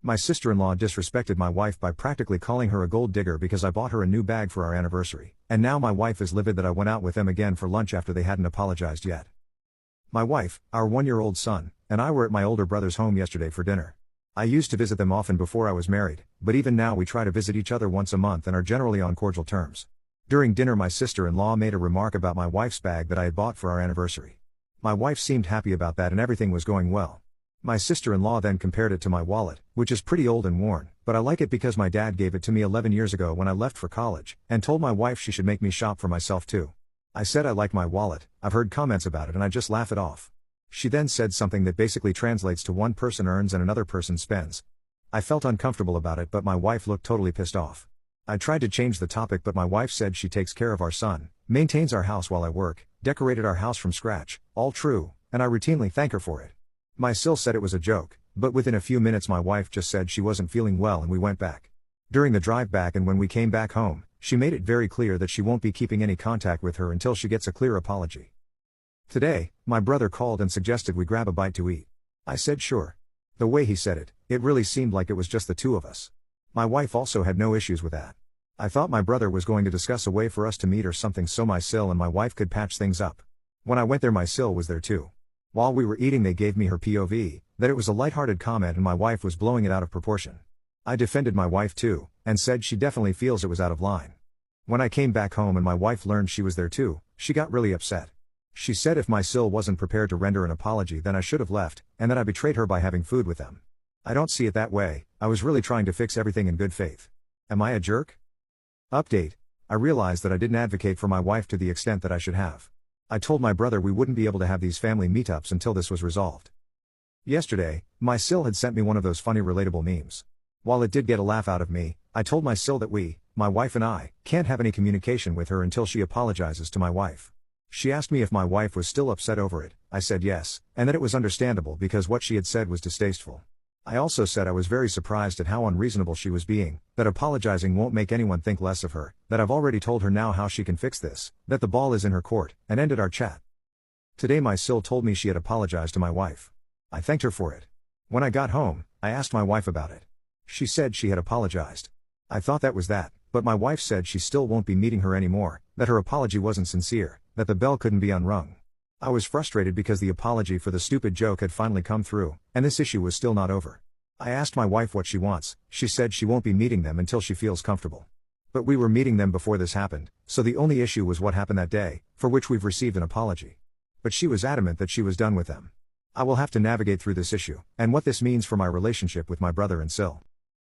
My sister-in-law disrespected my wife by practically calling her a gold digger because I bought her a new bag for our anniversary, and now my wife is livid that I went out with them again for lunch after they hadn't apologized yet. My wife, our 1-year-old son, and I were at my older brother's home yesterday for dinner. I used to visit them often before I was married, but even now we try to visit each other once a month and are generally on cordial terms. During dinner my sister-in-law made a remark about my wife's bag that I had bought for our anniversary. My wife seemed happy about that and everything was going well. My sister-in-law then compared it to my wallet, which is pretty old and worn, but I like it because my dad gave it to me 11 years ago when I left for college, and told my wife she should make me shop for myself too. I said I like my wallet, I've heard comments about it and I just laugh it off. She then said something that basically translates to one person earns and another person spends. I felt uncomfortable about it but my wife looked totally pissed off. I tried to change the topic but my wife said she takes care of our son, maintains our house while I work, decorated our house from scratch, all true, and I routinely thank her for it. My sil said it was a joke, but within a few minutes my wife just said she wasn't feeling well and we went back. During the drive back and when we came back home, she made it very clear that she won't be keeping any contact with her until she gets a clear apology. Today, my brother called and suggested we grab a bite to eat. I said sure. The way he said it, it really seemed like it was just the two of us. My wife also had no issues with that. I thought my brother was going to discuss a way for us to meet or something so my sil and my wife could patch things up. When I went there my sil was there too. While we were eating they gave me her POV, that it was a lighthearted comment and my wife was blowing it out of proportion. I defended my wife too, and said she definitely feels it was out of line. When I came back home and my wife learned she was there too, she got really upset. She said if my sil wasn't prepared to render an apology then I should have left, and that I betrayed her by having food with them. I don't see it that way, I was really trying to fix everything in good faith. Am I a jerk? Update. I realized that I didn't advocate for my wife to the extent that I should have. I told my brother we wouldn't be able to have these family meetups until this was resolved. Yesterday, my sil had sent me one of those funny relatable memes. While it did get a laugh out of me, I told my sil that we, my wife and I, can't have any communication with her until she apologizes to my wife. She asked me if my wife was still upset over it, I said yes, and that it was understandable because what she had said was distasteful. I also said I was very surprised at how unreasonable she was being, that apologizing won't make anyone think less of her, that I've already told her now how she can fix this, that the ball is in her court, and ended our chat. Today my sil told me she had apologized to my wife. I thanked her for it. When I got home, I asked my wife about it. She said she had apologized. I thought that was that, but my wife said she still won't be meeting her anymore, that her apology wasn't sincere, that the bell couldn't be unrung. I was frustrated because the apology for the stupid joke had finally come through, and this issue was still not over. I asked my wife what she wants, she said she won't be meeting them until she feels comfortable. But we were meeting them before this happened, so the only issue was what happened that day, for which we've received an apology. But she was adamant that she was done with them. I will have to navigate through this issue, and what this means for my relationship with my brother and sil.